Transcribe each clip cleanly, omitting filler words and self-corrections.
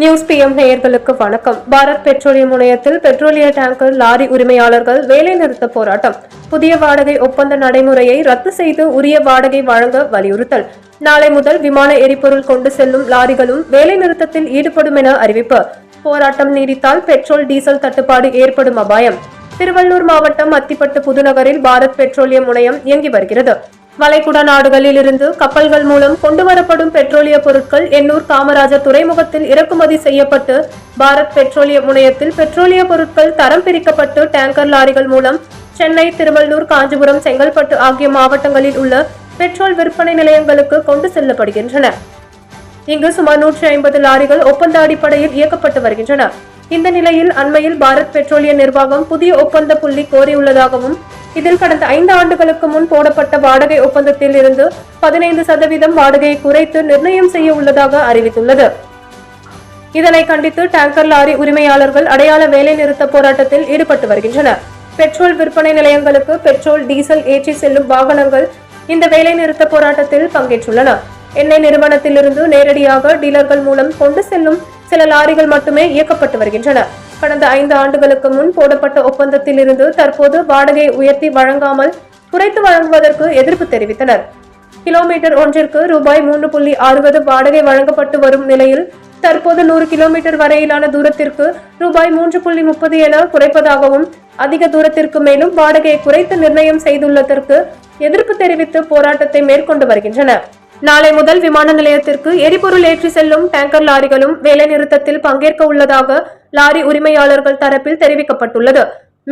News PM நேயர்களுக்கு வணக்கம். Bharat petroleum முனையத்தில் பெட்ரோலிய டேங்கர் லாரி உரிமையாளர்கள் வேலைநிறுத்த போராட்டம். புதிய வாடகை ஒப்பந்த நடைமுறையை ரத்து செய்து உரிய வாடகை வழங்க வலியுறுத்தல். நாளை முதல் விமான எரிபொருள் கொண்டு செல்லும் லாரிகளும் வேலைநிறுத்தத்தில் ஈடுபடும் என அறிவிப்பு. போராட்டம் நீடித்தால் பெட்ரோல் டீசல் தட்டுப்பாடு ஏற்படும் அபாயம். திருவள்ளூர் மாவட்டம் அத்திப்பட்டு புதுநகரில் பாரத் பெட்ரோலியம் முனையம் இயங்கி வருகிறது. வளைகுடா நாடுகளில் இருந்து கப்பல்கள் மூலம் கொண்டுவரப்படும் பெட்ரோலிய பொருட்கள் எண்ணூர் காமராஜர் துறைமுகத்தில் இறக்குமதி செய்யப்பட்டு பாரத் பெட்ரோலிய முனையத்தில் பெட்ரோலிய பொருட்கள் தரம் பிரிக்கப்பட்டு டேங்கர் லாரிகள் மூலம் சென்னை, திருவள்ளூர், காஞ்சிபுரம், செங்கல்பட்டு ஆகிய மாவட்டங்களில் உள்ள பெட்ரோல் விற்பனை நிலையங்களுக்கு கொண்டு செல்லப்படுகின்றன. இங்கு சுமார் 150 லாரிகள் ஒப்பந்த அடிப்படையில் இயக்கப்பட்டு வருகின்றன. இந்த நிலையில் அண்மையில் பாரத் பெட்ரோலிய நிர்வாகம் புதிய ஒப்பந்த புள்ளி கோரியுள்ளதாகவும் இதில் கடந்த 5 ஆண்டுகளுக்கு முன் போடப்பட்ட வாடகை ஒப்பந்தத்தில் இருந்து 15% வாடகையை குறைத்து நிர்ணயம் செய்ய உள்ளதாக அறிவித்துள்ளது. இதனை கண்டித்து டேங்கர் லாரி உரிமையாளர்கள் அடையாள வேலை நிறுத்த போராட்டத்தில் ஈடுபட்டு வருகின்றனர். பெட்ரோல் விற்பனை நிலையங்களுக்கு பெட்ரோல், டீசல் ஏற்றி செல்லும் வாகனங்கள் இந்த வேலை நிறுத்த போராட்டத்தில் பங்கேற்றுள்ளன. எண்ணெய் நிறுவனத்திலிருந்து நேரடியாக டீலர்கள் மூலம் கொண்டு செல்லும் சில லாரிகள் மட்டுமே இயக்கப்பட்டு வருகின்றன. கடந்த 5 ஆண்டுகளுக்கு முன் போடப்பட்ட ஒப்பந்தத்தில் இருந்து தற்போது வாடகையை உயர்த்தி வழங்காமல் குறைத்து வழங்குவதற்கு எதிர்ப்பு தெரிவித்தனர். கிலோமீட்டர் ஒன்றிற்கு ரூபாய் 3.60 வாடகை வழங்கப்பட்டு வரும் நிலையில் தற்போது 100 கிலோமீட்டர் வரையிலான தூரத்திற்கு ரூபாய் 3.30 என குறைப்பதாகவும் அதிக தூரத்திற்கு மேலும் வாடகையை குறைத்து நிர்ணயம் செய்துள்ளதற்கு எதிர்ப்பு தெரிவித்து போராட்டத்தை மேற்கொண்டு வருகின்றனர். நாளை முதல் விமான நிலையத்திற்கு எரிபொருள் ஏற்றி செல்லும் டேங்கர் லாரிகளும் வேலை நிறுத்தத்தில் பங்கேற்க உள்ளதாக லாரி உரிமையாளர்கள் தரப்பில் தெரிவிக்கப்பட்டுள்ளது.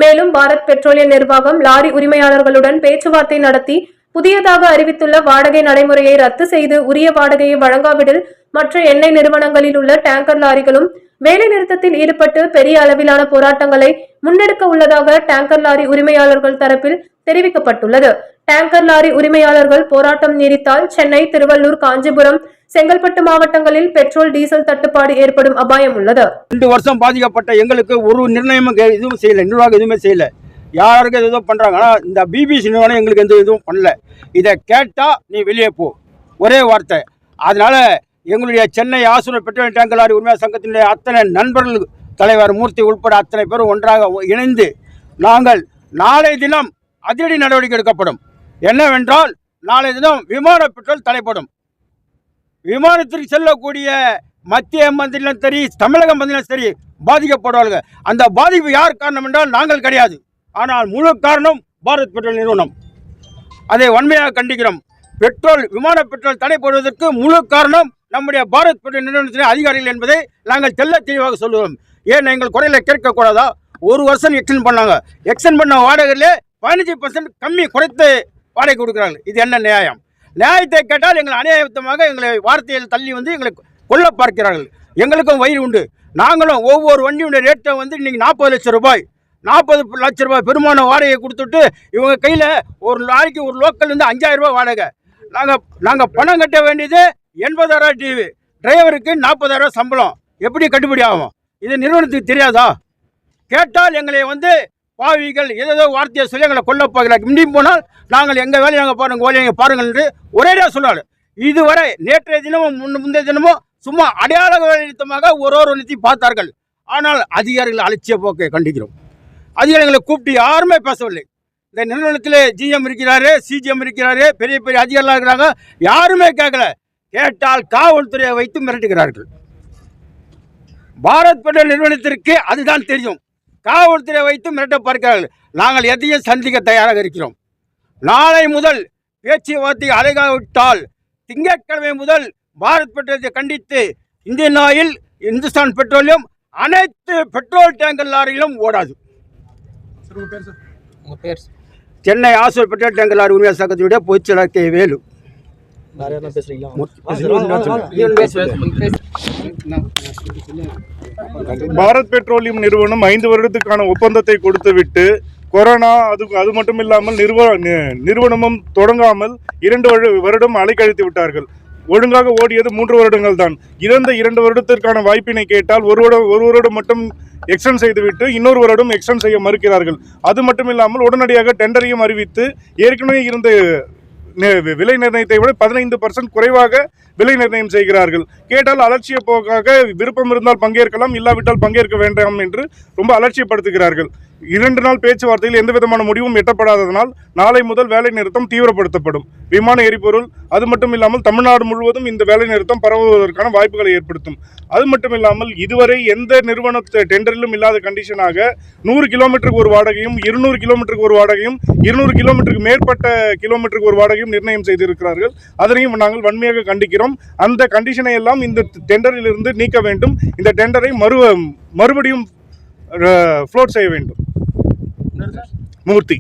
மேலும் பாரத் பெட்ரோலிய நிர்வாகம் லாரி உரிமையாளர்களுடன் பேச்சுவார்த்தை நடத்தி புதியதாக அறிவித்துள்ள வாடகை நடைமுறையை ரத்து செய்து உரிய வாடகையை வழங்காவிடில் மற்ற எண்ணெய் நிறுவனங்களில் உள்ள டேங்கர் லாரிகளும் வேலை நிறுத்தத்தில் ஈடுபட்டு பெரிய அளவிலான போராட்டங்களை முன்னெடுக்க உள்ளதாக டேங்கர் லாரி உரிமையாளர்கள் தரப்பில் தெரிவிக்கப்பட்டுள்ளது. டேங்கர் லாரி உரிமையாளர்கள் போராட்டம் நீடித்தால் சென்னை, திருவள்ளூர், காஞ்சிபுரம், செங்கல்பட்டு மாவட்டங்களில் பெட்ரோல், டீசல் தட்டுப்பாடு ஏற்படும் அபாயம் உள்ளது. 2 வருஷம் பாதிக்கப்பட்ட எங்களுக்கு ஒரு நிர்ணயமும் எதுவும் செய்யல, நிர்வாகம் எதுவுமே செய்யல. யாருக்கு எதுவும் பண்றாங்க, ஆனால் இந்த BBC நிறுவனம் எங்களுக்கு எந்த எதுவும் பண்ணல. இதை கேட்டா நீ வெளியே போ, ஒரே வார்த்தை. அதனால எங்களுடைய Chennai Azure petrol tanker lorry உரிமையாளர் சங்கத்தினுடைய அத்தனை நண்பர்கள், தலைவர் மூர்த்தி உட்பட அத்தனை பேரும் ஒன்றாக இணைந்து நாங்கள் நாளை தினம் அதிரடி நடவடிக்கை எடுக்கப்படும். என்னவென்றால் நாளை தினம் விமான பெட்ரோல் தடைப்படும். விமானத்திற்கு செல்லக்கூடிய மத்திய மந்திரிலும் சரி, தமிழக மந்திரிலும் சரி பாதிக்கப்படுவார்கள். அந்த பாதிப்பு யார் காரணம் என்றால் நாங்கள் கிடையாது, ஆனால் முழு காரணம் பாரத் பெட்ரோல் நிறுவனம். அதை வன்மையாக கண்டிக்கிறோம். பெட்ரோல், விமான பெட்ரோல் தடைப்படுவதற்கு முழு காரணம் நம்முடைய பாரத் பெட்ரோல் நிறுவனத்தின் அதிகாரிகள் என்பதை நாங்கள் தெளிவாக சொல்லுவோம். ஏன் எங்கள் குறைகளை கேட்கக்கூடாதா? 1 வருஷம் எக்ஸ்டெண்ட் பண்ணாங்க. எக்ஸ்டெண்ட் பண்ண வாடகையிலே 15% கம்மி குறைத்து வாடகை கொடுக்குறாங்க. இது என்ன நியாயம்? நியாயத்தை கேட்டால் எங்கள் அநியாயத்தமாக எங்களை வார்த்தையில் தள்ளி வந்து எங்களை கொல்ல பார்க்கிறார்கள். எங்களுக்கும் வயிறு உண்டு. நாங்களும் ஒவ்வொரு வண்டியுடைய ரேட்டை வந்து இன்றைக்கி 40 லட்சம் ரூபாய், 40 லட்சம் ரூபாய் பெருமான வாடகையை கொடுத்துட்டு இவங்க கையில் ஒரு நாளைக்கு ஒரு லோக்கல் வந்து 5000 ரூபாய் வாடகை. நாங்கள் பணம் கட்ட வேண்டியது 80,000 டிவி, டிரைவருக்கு 40,000 சம்பளம். எப்படி கட்டுப்படி ஆகும்? இது நிறுவனத்துக்கு தெரியாதா? கேட்டால் எங்களை வந்து பாவிகள் ஏதோ வார்த்தையை சொல்லி எங்களை கொல்ல போகிறார். இன்னும் போனால் நாங்கள் எங்கள் வேலையை நாங்கள் பாருங்கள், வேலையை பாருங்கள் என்று ஒரேடியாக சொன்னார். இதுவரை நேற்றைய தினமும் முந்தைய தினமும் சும்மா அடையாள நிறுத்தமாக ஒரு நிறுத்தி பார்த்தார்கள். ஆனால் அதிகாரிகள் அலட்சிய போக்கை கண்டிக்கிறோம். அதிகாரிகளை கூப்பிட்டு யாருமே பேசவில்லை. இந்த நிறுவனத்தில் GM இருக்கிறாரு, CGM இருக்கிறாரு, பெரிய பெரிய அதிகாரிகள் இருக்கிறாங்க, யாருமே கேட்கல. கேட்டால் காவல்துறையை வைத்து மிரட்டுகிறார்கள். பாரத் பெட்ரோல் நிறுவனத்திற்கு அதுதான் தெரியும். காவல்துறை வைத்து மிரட்ட பார்க்கிறார்கள். நாங்கள் எதையும் சந்திக்க தயாராக இருக்கிறோம். நாளை முதல் பேச்சுவார்த்தை அழைக்காவிட்டால் திங்கட்கிழமை முதல் பாரத் பெட்ரோலை கண்டித்து இந்தியன் ஆயில், இந்துஸ்தான் பெட்ரோலியம் அனைத்து பெட்ரோல் டேங்கர் லாரிகளும் ஓடாது. Chennai Azure petrol tanker lorry உரிமையாளர் சங்கத்தினுடைய பொதுச் செயலாளர் K. வேலு. பாரத் பெட்ரோலியம் நிறுவனம் 5 வருடத்துக்கான ஒப்பந்தத்தை கொடுத்துவிட்டு கொரோனா அது மட்டும் இல்லாமல் நிறுவனமும் தொடங்காமல் 2 வருடம் அலைக்கழித்து விட்டார்கள். ஒழுங்காக ஓடியது 3 வருடங்கள் தான். இறந்த 2 வருடத்திற்கான வாய்ப்பினை கேட்டால் ஒரு வருடம் மட்டும் எக்ஸ்டெண்ட் செய்துவிட்டு இன்னொரு வருடம் எக்ஸ்டெண்ட் செய்ய மறுக்கிறார்கள். அது மட்டும் இல்லாமல் உடனடியாக டெண்டரையும் அறிவித்து ஏற்கனவே இருந்த விலை நிர்ணயத்தை விட 15% குறைவாக விலை நிர்ணயம் செய்கிறார்கள். கேட்டால் அலட்சிய போக்காக விருப்பம் இருந்தால் பங்கேற்கலாம், இல்லாவிட்டால் பங்கேற்க வேண்டாம் என்று ரொம்ப அலட்சியப்படுத்துகிறார்கள். 2 நாள் பேச்சுவார்த்தையில் எந்த விதமான முடிவும் எட்டப்படாததனால் நாளை முதல் வேலை நிறுத்தம் தீவிரப்படுத்தப்படும். விமான எரிபொருள் அது மட்டும் இல்லாமல் தமிழ்நாடு முழுவதும் இந்த வேலை நிறுத்தம் பரவுவதற்கான வாய்ப்புகளை ஏற்படுத்தும். அது மட்டும் இல்லாமல் இதுவரை எந்த நிறுவன டெண்டரிலும் இல்லாத கண்டிஷனாக 100 கிலோமீட்டருக்கு ஒரு வாடகையும் 200 கிலோமீட்டருக்கு ஒரு வாடகையும் 200 கிலோமீட்டருக்கு மேற்பட்ட கிலோமீட்டருக்கு ஒரு வாடகையும் நிர்ணயம் செய்திருக்கிறார்கள். அதனையும் நாங்கள் வன்மையாக கண்டிக்கிறோம். அந்த கண்டிஷனை எல்லாம் இந்த டெண்டரில் இருந்து நீக்க வேண்டும். இந்த டெண்டரை மறுபடியும் ஃப்ளோட் செய்ய வேண்டும். மூர்த்தி.